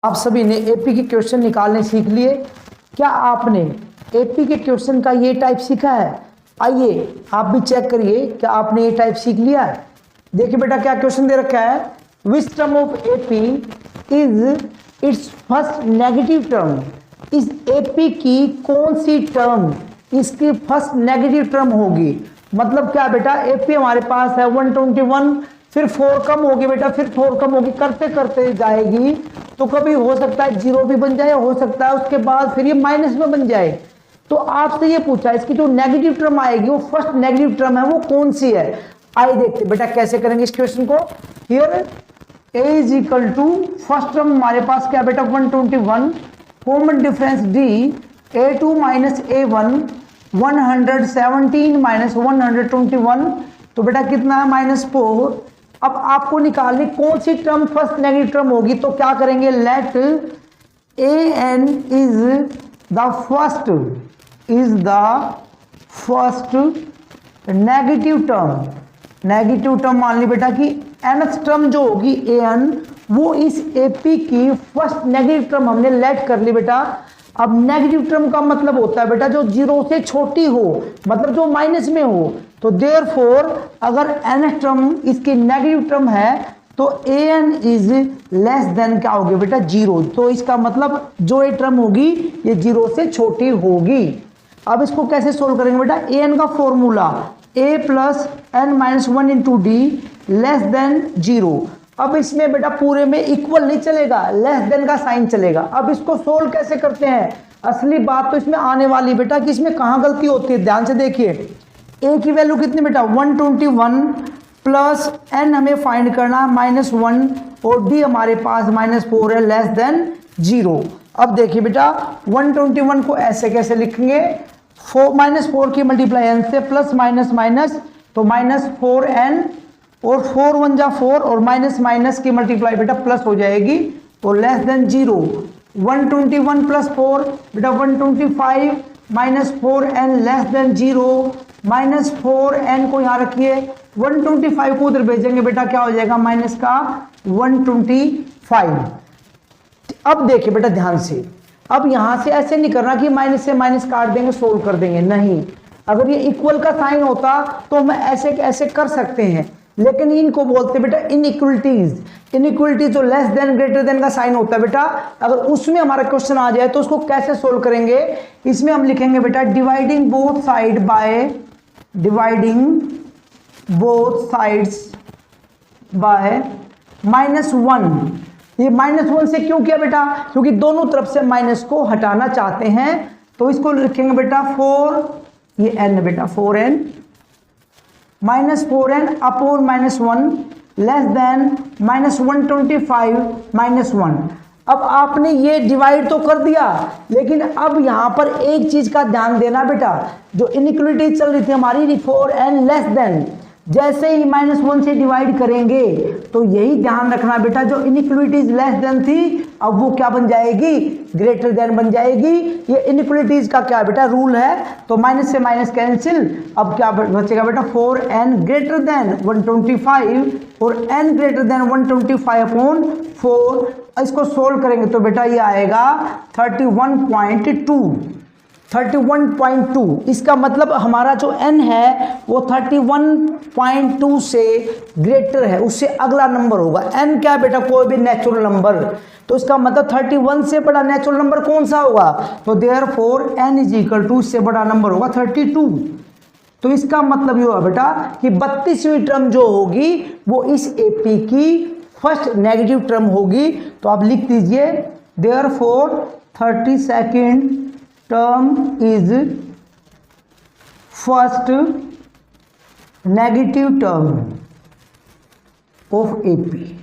आप सभी ने एपी के क्वेश्चन निकालने सीख लिए। क्या आपने एपी के क्वेश्चन का ये टाइप सीखा है? आइए आप भी चेक करिए, क्या आपने ये टाइप सीख लिया है? देखिए बेटा क्या क्वेश्चन दे रखा है, which term of AP is it's first negative term. इस एपी की कौन सी टर्म इसकी फर्स्ट नेगेटिव टर्म होगी? मतलब क्या बेटा, एपी हमारे पास है 121, फिर 4 कम होगी बेटा, फिर 4 कम होगी, करते करते जाएगी तो कभी हो सकता है 0 भी बन जाए, हो सकता है उसके बाद फिर ये माइनस में बन जाए। तो आपसे ये पूछा इसकी जो नेगेटिव टर्म आएगी वो फर्स्ट नेगेटिव टर्म है वो कौन सी है? आइए देखते बेटा कैसे करेंगे इस क्वेश्चन को। Here a is equal to first term हमारे पास क्या बेटा 121, common difference d a2 minus a1 117 minus 121, तो बेटा कितना है -4। अब आपको निकालनी कौन सी टर्म फर्स्ट नेगेटिव टर्म होगी, तो क्या करेंगे, let an is the first negative term. Negative term मान ली बेटा कि nth टर्म जो होगी an वो इस AP की फर्स्ट नेगेटिव टर्म हमने लेट कर ली बेटा। अब नेगेटिव टर्म का मतलब होता है बेटा जो 0 से छोटी हो, मतलब जो माइनस में हो। तो देयरफॉर अगर nth टर्म इसकी नेगेटिव टर्म है तो an इज लेस देन क्या होगी बेटा 0। तो इसका मतलब जो ये टर्म होगी ये 0 से छोटी होगी। अब इसको कैसे सोल्व करेंगे बेटा, an का formula a plus n minus 1 into D less than 0। अब इसमें बेटा पूरे में इक्वल नहीं चलेगा, लेस देन का साइन चलेगा। अब इसको सोल्व कैसे करते हैं, असली बात तो इसमें आने वाली बेटा कि इसमें कहाँ गलती होती है, ध्यान से देखिए। a की वैल्यू कितनी बेटा 121 प्लस n हमें फाइंड करना -1 और d हमारे पास -4 है लेस देन 0। अब देखिए बेटा 121 को ऐसे कैसे लिखेंगे, -4 की मल्टीप्लाई n से प्लस माइनस माइनस तो -4n और 4 1 जा 4 और माइनस माइनस की मल्टीप्लाई बेटा प्लस हो जाएगी तो लेस देन 0। 121 प्लस 4 बेटा 125 -4n लेस देन 0 -4n को यहाँ रखिए, 125 को उधर भेजेंगे बेटा क्या हो जाएगा माइनस का 125। अब देखिए बेटा ध्यान से, अब यहां से ऐसे नहीं करना कि माइनस से माइनस काट देंगे सोल्व कर देंगे, नहीं। अगर ये इक्वल का साइन होता तो हम ऐसे ऐसे कर सकते हैं, लेकिन इनको बोलते बेटा इनइक्वलिटीज। इनइक्वलिटीज जो लेस देन ग्रेटर देन का साइन होता है बेटा, अगर उसमें हमारा क्वेश्चन आ जाए तो उसको कैसे सोल्व करेंगे, इसमें हम लिखेंगे बेटा डिवाइडिंग बोथ साइड बाय -1। ये -1 से क्यों किया बेटा, क्योंकि दोनों तरफ से माइनस को हटाना चाहते हैं। तो इसको लिखेंगे बेटा 4, ये n बेटा 4n -4n upon -1 less than -125 -1। अब आपने ये डिवाइड तो कर दिया, लेकिन अब यहां पर एक चीज का ध्यान देना बेटा, जो इनइक्वलिटी चल रही थी हमारी 4n लेस देन, जैसे ही -1 से डिवाइड करेंगे तो यही ध्यान रखना बेटा, जो इनइक्वलिटीज लेस देन थी अब वो क्या बन जाएगी, ग्रेटर देन बन जाएगी। ये इनइक्वलिटीज का क्या बेटा रूल है, तो माइनस से माइनस कैंसिल, अब क्या बचेगा बेटा 4n ग्रेटर देन 125 और n ग्रेटर देन 125 अपॉन 4। इसको सोल्व करेंगे तो बेटा ये आएगा 31.2। इसका मतलब हमारा जो n है वो 31.2 से ग्रेटर है, उससे अगला नंबर होगा। n क्या है बेटा, कोई भी नेचुरल नंबर, तो इसका मतलब 31 से बड़ा नेचुरल नंबर कौन सा होगा, तो therefore n is equal to इससे बड़ा नंबर होगा 32। तो इसका मतलब ये होगा बेटा कि 32वीं टर्म जो होगी वो इस एपी की फर्स्ट नेगेटिव टर्म होगी। तो आप लिख दीजिए therefore 32nd term is first negative term of AP।